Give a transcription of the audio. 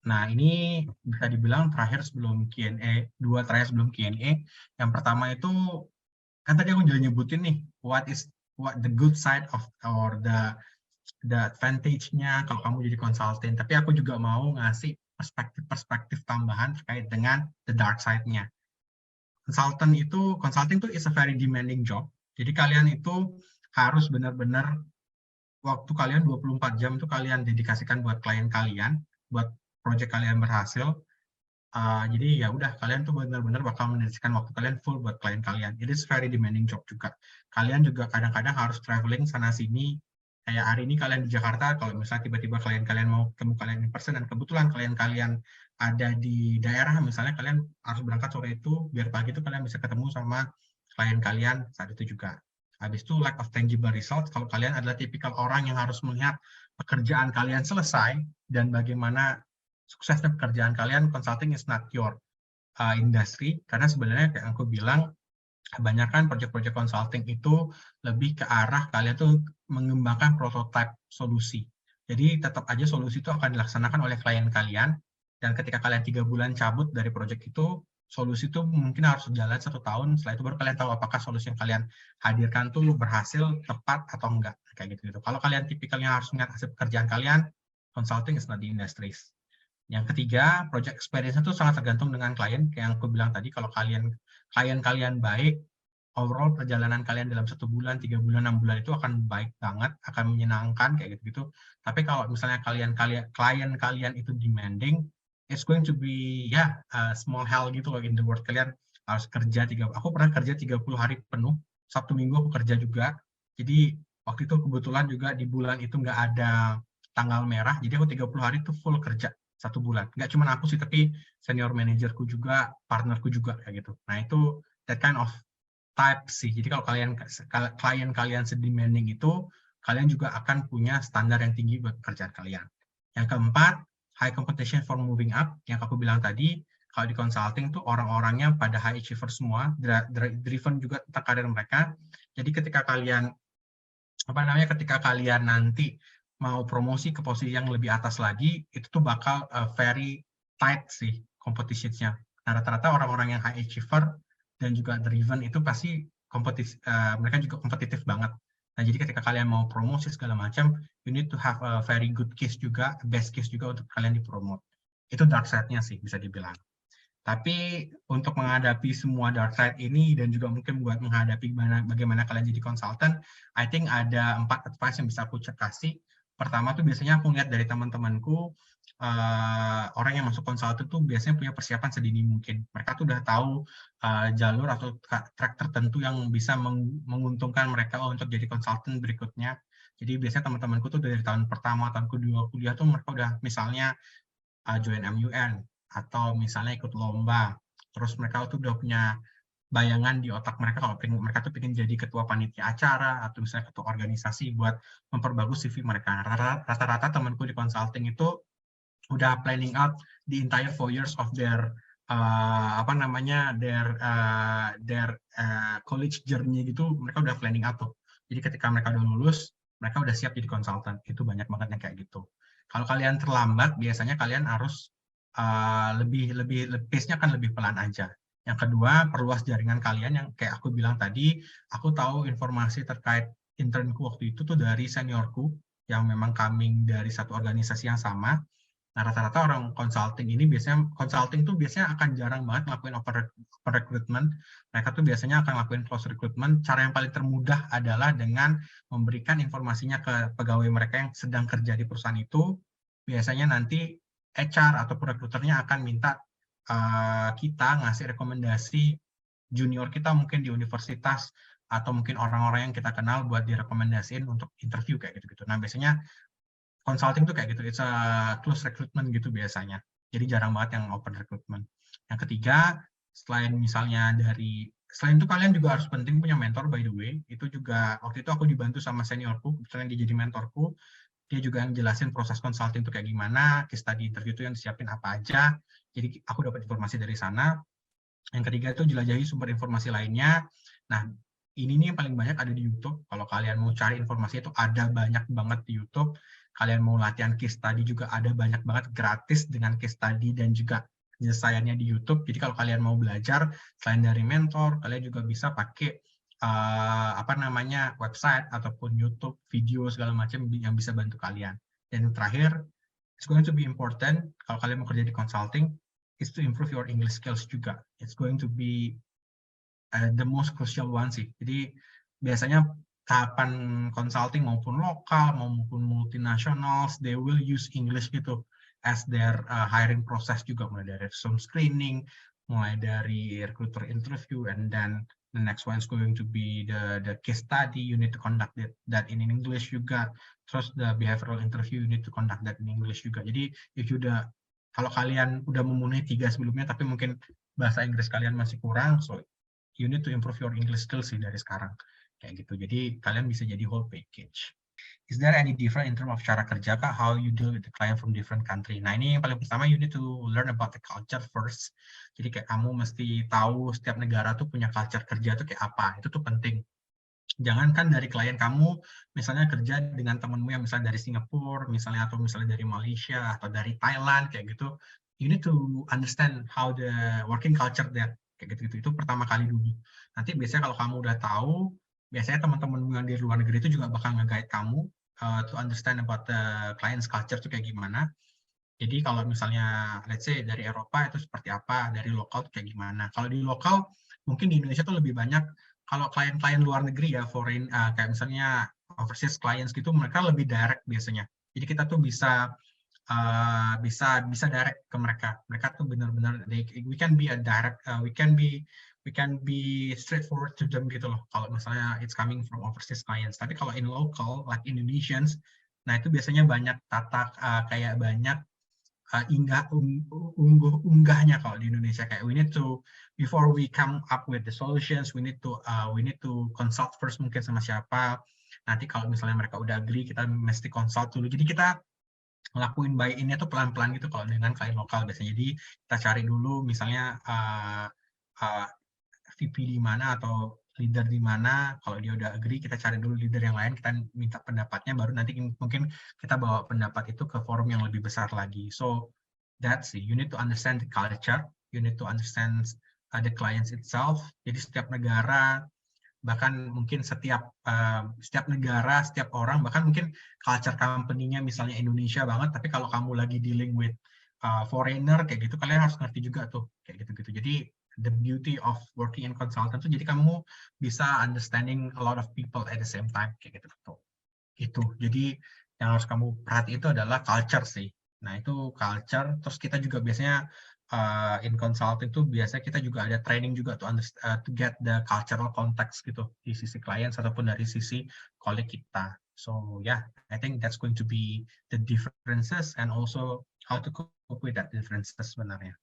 Nah, ini bisa dibilang terakhir sebelum Q&A, dua terakhir sebelum Q&A. Yang pertama itu, kan tadi aku udah nyebutin nih, what the good side of, or the advantage-nya kalau kamu jadi konsultan. Tapi aku juga mau ngasih perspektif tambahan terkait dengan the dark side-nya. Consulting itu is a very demanding job. Jadi kalian itu harus benar-benar waktu kalian 24 jam itu kalian dedikasikan buat klien kalian, buat project kalian berhasil. Jadi ya udah kalian tuh benar-benar bakal mendedikasikan waktu kalian full buat klien kalian. It is very demanding job juga. Kalian juga kadang-kadang harus traveling sana sini. Kayak hari ini kalian di Jakarta, kalau misalnya tiba-tiba klien kalian mau ketemu kalian in person dan kebetulan klien kalian ada di daerah, misalnya kalian harus berangkat sore itu, biar pagi itu kalian bisa ketemu sama klien kalian saat itu juga. Habis itu lack of tangible results, kalau kalian adalah tipikal orang yang harus melihat pekerjaan kalian selesai dan bagaimana suksesnya pekerjaan kalian, consulting is not your industry, karena sebenarnya kayak aku bilang, kebanyakan project-project consulting itu lebih ke arah kalian tuh mengembangkan prototype solusi. Jadi tetap aja solusi itu akan dilaksanakan oleh klien kalian, dan ketika kalian 3 bulan cabut dari project itu, solusi itu mungkin harus jalan 1 tahun, setelah itu baru kalian tahu apakah solusi yang kalian hadirkan tuh berhasil, tepat, atau enggak. Kayak gitu-gitu. Kalau kalian tipikalnya harus melihat hasil pekerjaan kalian, consulting is not the industries. Yang ketiga, project experience itu sangat tergantung dengan klien. Kayak yang aku bilang tadi, kalau klien kalian baik, overall perjalanan kalian dalam 1 bulan, 3 bulan, 6 bulan itu akan baik banget, akan menyenangkan kayak gitu-gitu. Tapi kalau misalnya klien kalian itu demanding, it's going to be small hell gitu loh in the world. Kalian harus kerja aku pernah kerja 30 hari penuh, Sabtu Minggu aku kerja juga. Jadi waktu itu kebetulan juga di bulan itu nggak ada tanggal merah, jadi aku 30 hari itu full kerja 1 bulan. Nggak cuma aku sih, tapi senior manajerku juga, partnerku juga kayak gitu. Nah itu that kind of type sih. Jadi kalau klien kalian sedemanding itu, kalian juga akan punya standar yang tinggi buat pekerjaan kalian. Yang keempat, high competition for moving up. Yang aku bilang tadi, kalau di consulting tuh orang-orangnya pada high achiever semua, driven juga tentang karir mereka. Jadi ketika kalian nanti mau promosi ke posisi yang lebih atas lagi, itu tuh bakal very tight sih competition-nya. Nah, rata-rata orang-orang yang high achiever dan juga driven itu pasti mereka juga kompetitif banget. Nah, jadi ketika kalian mau promosi segala macam, you need to have a very good case juga, best case juga untuk kalian dipromote. Itu dark side-nya sih, bisa dibilang. Tapi untuk menghadapi semua dark side ini dan juga mungkin buat menghadapi bagaimana kalian jadi konsultan, I think ada 4 advice yang bisa aku kasih. Pertama tuh biasanya aku lihat dari teman-temanku, orang yang masuk konsultan tuh biasanya punya persiapan sedini mungkin. Mereka tuh udah tahu jalur atau track tertentu yang bisa menguntungkan mereka untuk jadi konsultan berikutnya. Jadi biasanya teman-temanku tuh dari tahun pertama, tahun kedua kuliah tuh mereka udah misalnya join MUN, atau misalnya ikut lomba, terus mereka tuh udah punya bayangan di otak mereka kalau mereka tuh pengen jadi ketua panitia acara atau misalnya ketua organisasi buat memperbagus CV mereka. Rata-rata temanku di consulting itu udah planning out the entire 4 years of their college journey gitu. Mereka udah planning out tuh. Jadi ketika mereka udah lulus, mereka udah siap jadi konsultan. Itu banyak banget yang kayak gitu. Kalau kalian terlambat, biasanya kalian harus pace-nya akan lebih pelan aja. Yang kedua, perluas jaringan kalian yang kayak aku bilang tadi, aku tahu informasi terkait internku waktu itu tuh dari seniorku yang memang coming dari satu organisasi yang sama. Nah, rata-rata orang consulting tuh biasanya akan jarang banget ngelakuin open recruitment. Mereka tuh biasanya akan ngelakuin close recruitment. Cara yang paling termudah adalah dengan memberikan informasinya ke pegawai mereka yang sedang kerja di perusahaan itu. Biasanya nanti HR ataupun rekruternya akan minta kita ngasih rekomendasi junior kita mungkin di universitas atau mungkin orang-orang yang kita kenal buat direkomendasiin untuk interview kayak gitu-gitu. Nah, biasanya consulting tuh kayak gitu, it's a close recruitment gitu biasanya. Jadi jarang banget yang open recruitment. Yang ketiga, selain itu kalian juga harus penting punya mentor by the way. Itu juga waktu itu aku dibantu sama seniorku, kebetulan dia jadi mentorku. Dia juga yang jelasin proses consulting itu kayak gimana, case study interview itu yang disiapin apa aja. Jadi aku dapat informasi dari sana. Yang ketiga itu jelajahi sumber informasi lainnya. Nah, ini nih yang paling banyak ada di YouTube. Kalau kalian mau cari informasi itu ada banyak banget di YouTube. kalian mau latihan case study juga ada banyak banget gratis dengan case study dan juga penyelesaiannya di YouTube. Jadi kalau kalian mau belajar selain dari mentor, kalian juga bisa pakai website ataupun YouTube video segala macam yang bisa bantu kalian. Dan terakhir, it's going to be important kalau kalian mau kerja di consulting is to improve your English skills juga. It's going to be the most crucial one sih. Jadi biasanya tahapan consulting maupun lokal maupun multinationals, they will use English gitu as their hiring process juga, mulai dari resume screening, mulai dari recruiter interview, and then the next one is going to be the case study. You need to conduct that in English juga. Terus the behavioral interview, you need to conduct that in English juga. Jadi kalau kalian udah memenuhi 3 sebelumnya, tapi mungkin bahasa Inggris kalian masih kurang, so you need to improve your English skills sih dari sekarang. Kayak gitu. Jadi kalian bisa jadi whole package. Is there any different in terms of cara kerja kah? How you deal with the client from different country? Nah, ini yang paling pertama, you need to learn about the culture first. Jadi kayak kamu mesti tahu setiap negara tuh punya culture kerja tuh kayak apa. Itu tuh penting. Jangankan dari klien kamu, misalnya kerja dengan temenmu yang misalnya dari Singapura, misalnya atau misalnya dari Malaysia atau dari Thailand kayak gitu, you need to understand how the working culture there kayak gitu-gitu. Itu pertama kali dulu. Nanti biasanya kalau kamu udah tahu, biasanya teman-temanmu yang di luar negeri itu juga bakal nge-guide kamu to understand about the client's culture itu kayak gimana. Jadi kalau misalnya let's say dari Eropa itu seperti apa, dari lokal itu kayak gimana. Kalau di lokal mungkin di Indonesia tuh lebih banyak kalau klien-klien luar negeri ya, foreign kayak misalnya overseas clients gitu, mereka lebih direct biasanya. Jadi kita tuh bisa bisa direct ke mereka. Mereka tuh benar-benar we can be a direct we can be straightforward to them gitu loh. Kalau misalnya it's coming from overseas clients. Tapi kalau in local like Indonesians, nah itu biasanya banyak kayak banyak unggahnya kalau di Indonesia, kayak we need to before we come up with the solutions, we need to consult first mungkin sama siapa. Nanti kalau misalnya mereka udah agree, kita mesti consult dulu. Jadi kita ngelakuin buy in-nya tuh pelan-pelan gitu kalau dengan klien lokal biasanya. Jadi kita cari dulu misalnya VP di mana atau leader di mana. Kalau dia udah agree, kita cari dulu leader yang lain, kita minta pendapatnya, baru nanti mungkin kita bawa pendapat itu ke forum yang lebih besar lagi. So that's it. You need to understand the culture, you need to understand the clients itself. Jadi setiap negara, bahkan mungkin setiap negara, setiap orang, bahkan mungkin culture company-nya misalnya Indonesia banget, tapi kalau kamu lagi dealing with foreigner kayak gitu, kalian harus ngerti juga tuh kayak gitu-gitu. Jadi the beauty of working in consultant tuh, jadi kamu bisa understanding a lot of people at the same time kayak gitu tuh. Itu. Jadi yang harus kamu perhati itu adalah culture sih. Nah, itu culture. Terus kita juga biasanya in consulting itu biasanya kita juga ada training juga to get the cultural context gitu di sisi clients ataupun dari sisi colleague kita. So yeah, I think that's going to be the differences and also how to cope with that differences sebenarnya.